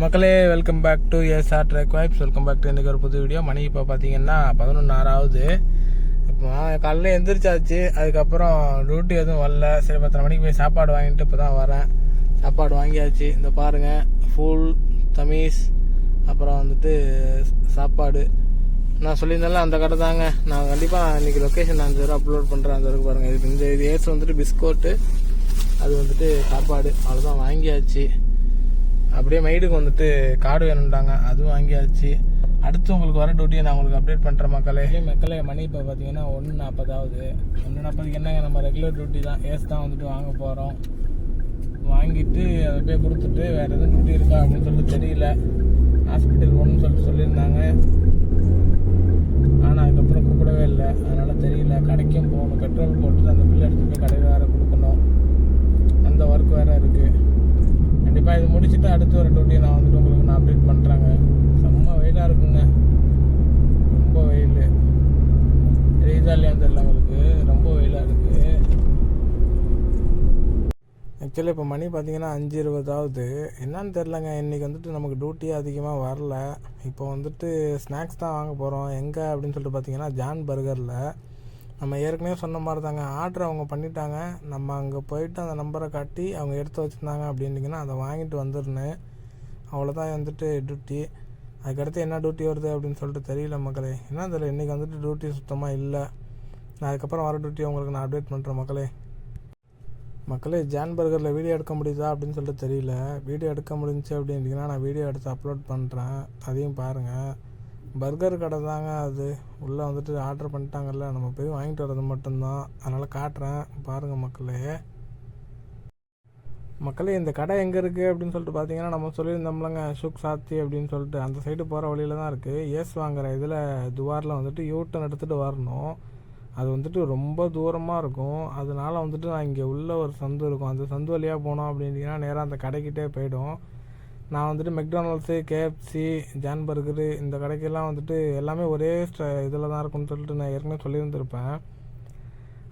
மக்களே welcome back to SR track vibes. Welcome back to இன்றைக்கி ஒரு புது வீடியோ. மணி இப்போ பார்த்தீங்கன்னா 11:06 ஆகுது. இப்போ காலையில் எந்திரிச்சாச்சு. அதுக்கப்புறம் டியூட்டி எதுவும் வரல. சரி 10 மணிக்கு போய் சாப்பாடு வாங்கிட்டு இப்போ தான் வரேன். சாப்பாடு வாங்கியாச்சு. இந்த பாருங்கள், ஃபுல் தமீஸ், அப்புறம் வந்துட்டு சாப்பாடு. நான் சொல்லியிருந்தாலும் அந்த கடை தாங்க. நான் கண்டிப்பாக இன்றைக்கி லொக்கேஷன் அந்த தடவை அப்லோட் பண்ணுறேன். அந்த தடவை பாருங்கள். இது ஏற்று வந்துட்டு பிஸ்கோட்டு, அது வந்துட்டு சாப்பாடு, அவ்வளோதான் வாங்கியாச்சு. அப்படியே மைடுக்கு வந்துட்டு கார்டு வேணும்ட்டாங்க, அதுவும் வாங்கியாச்சு. அடுத்து உங்களுக்கு வர டியூட்டியை நான் உங்களுக்கு அப்டேட் பண்ணுறேன் மக்களே. மணி இப்போ பார்த்தீங்கன்னா 1:40 ஆகுது. 1:40க்கு என்னங்க, நம்ம ரெகுலர் டியூட்டி தான், ஏஸ் தான் வந்துட்டு வாங்க போகிறோம். வாங்கிட்டு அதை போய் கொடுத்துட்டு வேறு எதுவும் டியூட்டி இருக்கா அப்படின்னு சொல்லிட்டு தெரியல. ஹாஸ்பிட்டல் போகணுன்னு சொல்லியிருந்தாங்க. ஆனால் அதுக்கப்புறம் கூப்பிடவே இல்லை, அதனால் தெரியல. கடைக்கும் போகணும், பெட்ரோல் போட்டு அந்த பில் எடுத்து போய் கடையில் வேறு கொடுக்கணும். அந்த ஒர்க் வேறு இருக்குது. கண்டிப்பாக இது முடிச்சுட்டு அடுத்து ஒரு டியூட்டியை நான் வந்துட்டு உங்களுக்கு நான் அப்டேட் பண்ணுறேங்க. செம்ம வெயிலாக இருக்குங்க, ரொம்ப வெயில். தெரியுதா இல்லையான்னு தெரியல உங்களுக்கு, ரொம்ப வெயிலாக இருக்குது. ஆக்சுவலி இப்போ மணி பார்த்தீங்கன்னா 5:20 ஆகுது. என்னான்னு தெரிலங்க, இன்றைக்கி வந்துட்டு நமக்கு டியூட்டியே அதிகமாக வரல. இப்போ வந்துட்டு ஸ்நாக்ஸ் தான் வாங்க போகிறோம். எங்கே அப்படின்னு சொல்லிட்டு பார்த்தீங்கன்னா ஜான் பர்கரில். நம்ம ஏற்கனவே சொன்ன மாதிரி தாங்க, ஆர்டர் அவங்க பண்ணிட்டாங்க. நம்ம அங்கே போயிட்டு அந்த நம்பரை காட்டி அவங்க எடுத்து வச்சுருந்தாங்க அப்படின்னிங்கன்னா அதை வாங்கிட்டு வந்துருந்தேன். அவ்வளோதான் வந்துட்டு டியூட்டி. அதுக்கடுத்து என்ன டியூட்டி வருது அப்படின்னு சொல்லிட்டு தெரியல மக்களே. என்ன தெரியல, இன்றைக்கி வந்துட்டு டியூட்டி சுத்தமாக இல்லை. நான் அதுக்கப்புறம் வர டியூட்டி உங்களுக்கு நான் அப்டேட் பண்ணுறேன் மக்களே. ஜான் பர்கரில் வீடியோ எடுக்க முடியுதா அப்படின்னு சொல்லிட்டு தெரியல. வீடியோ எடுக்க முடிஞ்சிச்சு அப்படின்ட்டிங்கன்னா நான் வீடியோ எடுத்து அப்லோட் பண்ணுறேன், அதையும் பாருங்கள். பர்கர் கடை தாங்க அது. உள்ளே வந்துட்டு ஆர்டர் பண்ணிட்டாங்கல்ல, நம்ம போய் வாங்கிட்டு வர்றது மட்டும்தான். அதனால் காட்டுறேன், பாருங்கள் மக்களே. இந்த கடை எங்கே இருக்குது அப்படின்னு சொல்லிட்டு பார்த்தீங்கன்னா, நம்ம சொல்லியிருந்தோம்லங்க சுக் சாத்தி அப்படின்னு சொல்லிட்டு, அந்த சைடு போகிற வழியில் தான் இருக்குது. ஏஸ் வாங்குற இதில் துவாரில் வந்துட்டு யூட்டன் எடுத்துகிட்டு வரணும். அது வந்துட்டு ரொம்ப தூரமாக இருக்கும். அதனால வந்துட்டு நான் இங்கே உள்ள ஒரு சந்து இருக்கும், அந்த சந்து வழியாக போனோம் அப்படின்ட்டிங்கன்னா நேராக அந்த கடைக்கிட்டே போயிடும். நான் வந்துட்டு மெக்டானல்ட்ஸு, கேஎஃப்சி, ஜான் பர்கரு, இந்த கடைக்கெல்லாம் வந்துட்டு எல்லாமே ஒரே இதில் தான் இருக்கும்னு சொல்லிட்டு நான் ஏற்கனவே சொல்லியிருந்திருப்பேன்.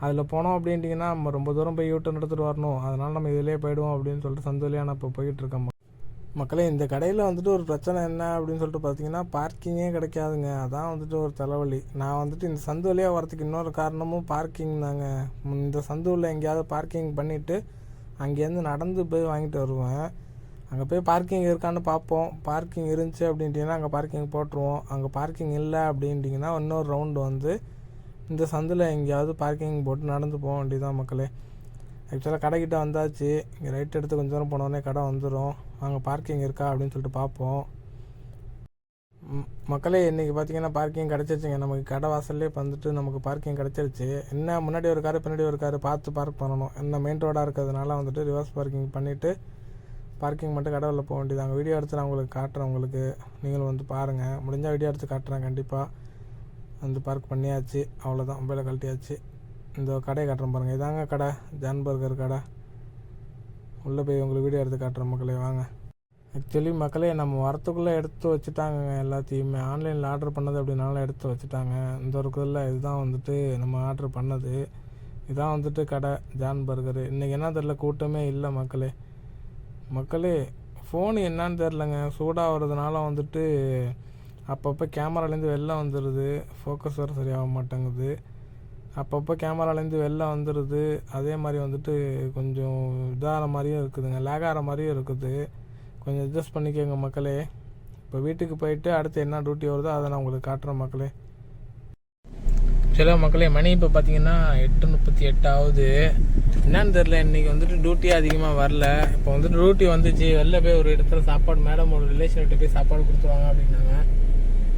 அதில் போனோம் அப்படின்ட்டிங்கன்னா நம்ம ரொம்ப தூரம் போய் யூட்டன் எடுத்துகிட்டு வரணும். அதனால் நம்ம இதிலே போயிடுவோம் அப்படின்னு சொல்லிட்டு சந்தோலியாக நான் இப்போ போயிட்டுருக்கேன் மக்களே. இந்த கடையில் வந்துட்டு ஒரு பிரச்சனை என்ன அப்படின்னு சொல்லிட்டு பார்த்தீங்கன்னா, பார்க்கிங்கே கிடைக்காதுங்க. அதான் வந்துட்டு ஒரு தலைவலி. நான் வந்துட்டு இந்த சந்து வழியாக வரதுக்கு இன்னொரு காரணமும் பார்க்கிங் தாங்க. இந்த சந்துவில் எங்கேயாவது பார்க்கிங் பண்ணிவிட்டு அங்கேருந்து நடந்து போய் வாங்கிட்டு வருவேன். அங்கே போய் பார்க்கிங் இருக்கான்னு பார்ப்போம். பார்க்கிங் இருந்துச்சு அப்படின்ட்டிங்கன்னா அங்கே பார்க்கிங் போட்டுருவோம். அங்கே பார்க்கிங் இல்லை அப்படின்ட்டிங்கன்னா இன்னொரு ரவுண்டு வந்து இந்த சந்தில் எங்கேயாவது பார்க்கிங் போட்டு நடந்து போக வேண்டியதான் மக்களே. ஆக்சுவலாக கடைக்கிட்ட வந்தாச்சு. இங்கே ரைட் எடுத்து கொஞ்சம் தூரம் போனோடனே கடை வந்துடும். அங்கே பார்க்கிங் இருக்கா அப்படின்னு சொல்லிட்டு பார்ப்போம் மக்களே. இன்றைக்கி பார்த்தீங்கன்னா பார்க்கிங் கிடச்சிருச்சுங்க. நமக்கு கடை வாசல்லே வந்துட்டு நமக்கு பார்க்கிங் கிடச்சிருச்சு. என்ன முன்னாடி ஒரு காரு பின்னாடி ஒரு காரு பார்த்து பார்க் பண்ணணும். என்ன மெயின் ரோடாக இருக்கிறதுனால வந்துட்டு ரிவர்ஸ் பார்க்கிங் பண்ணிவிட்டு பார்க்கிங் மட்டும் கடவுளில் போக வேண்டியதாங்க. வீடியோ எடுத்து நான் உங்களுக்கு காட்டுறேன். உங்களுக்கு நீங்களும் வந்து பாருங்கள். முடிஞ்சால் வீடியோ எடுத்து காட்டுறேன். கண்டிப்பாக வந்து பார்க் பண்ணியாச்சு. அவ்வளோதான், மொபைலை கழட்டியாச்சு. இந்த கடையை காட்டுறேன் பாருங்கள். இதாங்க கடை, ஜான் பர்கர் கடை. உள்ளே போய் உங்களுக்கு வீடியோ எடுத்து காட்டுறேன் மக்களே, வாங்க. ஆக்சுவலி மக்களே, நம்ம வரத்துக்குள்ளே எடுத்து வச்சுட்டாங்க எல்லாத்தையுமே. ஆன்லைனில் ஆர்டர் பண்ணது அப்படின்னாலும் எடுத்து வச்சுட்டாங்க. இந்த இருக்குதில்ல, இதுதான் வந்துட்டு நம்ம ஆர்டர் பண்ணது. இதான் வந்துட்டு கடை ஜான் பர்கரு. இன்றைக்கி என்ன தெரியல, கூட்டமே இல்லை மக்களே. ஃபோனு என்னான்னு தெரிலங்க, சூடாக வர்றதுனால வந்துட்டு அப்பப்போ கேமராலேருந்து வெளில வந்துடுது. ஃபோக்கஸ் வர சரியாக மாட்டேங்குது. அப்பப்போ கேமராலேருந்து வெளில வந்துடுது. அதே மாதிரி வந்துட்டு கொஞ்சம் இதாகிற மாதிரியும் இருக்குதுங்க, லேக் ஆகிற மாதிரியும் இருக்குது. கொஞ்சம் அட்ஜஸ்ட் பண்ணிக்கோங்க மக்களே. இப்போ வீட்டுக்கு போயிட்டு அடுத்து என்ன டியூட்டி வருதோ அதை நான் உங்களுக்கு காட்டுறேன் மக்களே. சில மக்களே, மணி இப்போ பார்த்தீங்கன்னா 8:38 ஆகுது. என்னன்னு தெரில, இன்றைக்கி வந்துட்டு டியூட்டியே அதிகமாக வரல. இப்போ வந்துட்டு டியூட்டி வந்துச்சு. வெளில போய் ஒரு இடத்துல சாப்பாடு, மேடம் ஒரு ரிலேஷன்கிட்ட போய் சாப்பாடு கொடுத்துருவாங்க அப்படின்னாங்க.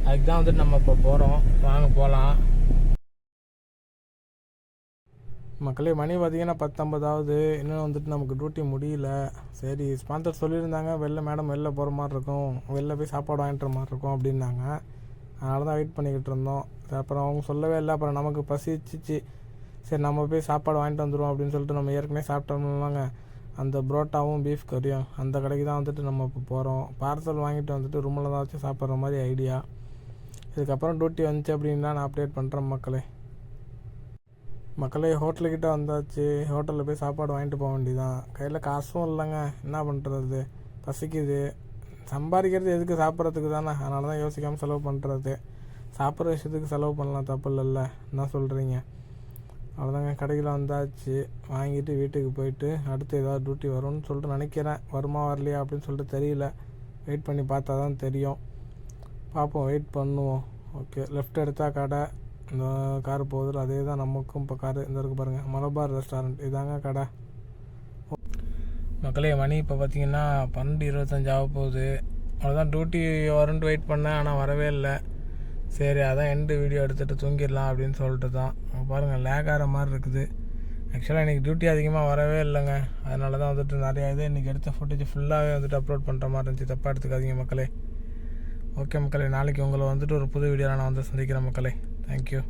அதுக்கு தான் வந்துட்டு நம்ம இப்போ போகிறோம். வாங்க போகலாம் மக்களே. மணி பார்த்தீங்கன்னா 10:50 ஆகுது. இன்னும் வந்துட்டு நமக்கு டியூட்டி முடியல. சரி, ஸ்பான்சர் சொல்லியிருந்தாங்க மேடம் வெளில போகிற மாதிரி இருக்கும், வெளில போய் சாப்பாடு வாங்கிட்டு வர மாதிரி இருக்கும் அப்படின்னாங்க. அதனால தான் வெயிட் பண்ணிக்கிட்டு இருந்தோம். அப்புறம் அவங்க சொல்லவே இல்லை. அப்புறம் நமக்கு பசிச்சிச்சு. சரி நம்ம போய் சாப்பாடு வாங்கிட்டு வந்துடுவோம் அப்படின்னு சொல்லிட்டு நம்ம ஏற்கனவே சாப்பிட்டோம்லாங்க அந்த புரோட்டாவும் பீஃப் கறியும், அந்த கடைக்கு தான் வந்துட்டு நம்ம இப்போ போகிறோம். பார்சல் வாங்கிட்டு வந்துட்டு ரூமில் தான் வச்சு சாப்பிட்ற மாதிரி ஐடியா. இதுக்கப்புறம் டியூட்டி வந்துச்சு அப்படின்னா நான் அப்டேட் பண்ணுறேன் மக்களே. ஹோட்டலுக்கிட்ட வந்தாச்சு. ஹோட்டலில் போய் சாப்பாடு வாங்கிட்டு போக வேண்டியதான். கையில் காசும் இல்லைங்க, என்ன பண்ணுறது, பசிக்குது. சம்பாதிக்கிறது எதுக்கு, சாப்பிட்றதுக்கு தானே. அதனால தான் யோசிக்காமல் செலவு பண்ணுறது. சாப்பிட்ற விஷயத்துக்கு செலவு பண்ணலாம், தப்பு இல்லைல்ல, என்ன சொல்கிறீங்க? அவ்வளோதாங்க, கடையில் வந்தாச்சு. வாங்கிட்டு வீட்டுக்கு போயிட்டு அடுத்து ஏதாவது டியூட்டி வரும்னு சொல்லிட்டு நினைக்கிறேன். வருமா வரலையா அப்படின்னு சொல்லிட்டு தெரியல. வெயிட் பண்ணி பார்த்தா தான் தெரியும். பார்ப்போம், வெயிட் பண்ணுவோம். ஓகே, லெஃப்ட் எடுத்தால் கடை, இந்த கார் போகுது அதே தான் நமக்கும் இப்போ காரு இந்த இருக்குது பாருங்கள், மலபார் ரெஸ்டாரண்ட், இதாங்க கடை. மக்களே, மணி இப்போ பார்த்தீங்கன்னா 12:25 ஆக போகுது. அவ்வளோதான், டியூட்டி வரும்னு வெயிட் பண்ணேன், ஆனால் வரவே இல்லை. சரி, அதான் எண்டு வீடியோ எடுத்துகிட்டு தூங்கிடலாம் அப்படின்னு சொல்லிட்டு தான். பாருங்கள், லேக் ஆகிற மாதிரி இருக்குது. ஆக்சுவலாக இன்றைக்கி டியூட்டி அதிகமாக வரவே இல்லைங்க. அதனால தான் வந்துட்டு நிறையா இது இன்றைக்கி எடுத்த ஃபுட்டேஜ் ஃபுல்லாகவே வந்துட்டு அப்லோட் பண்ணுற மாதிரி இருந்துச்சு. தப்பாக எடுத்துக்காதீங்க மக்களே. ஓகே மக்களே, நாளைக்கு உங்களை வந்துட்டு ஒரு புது வீடியோவில் நான் வந்து சந்திக்கிறேன் மக்களே. தேங்க்யூ.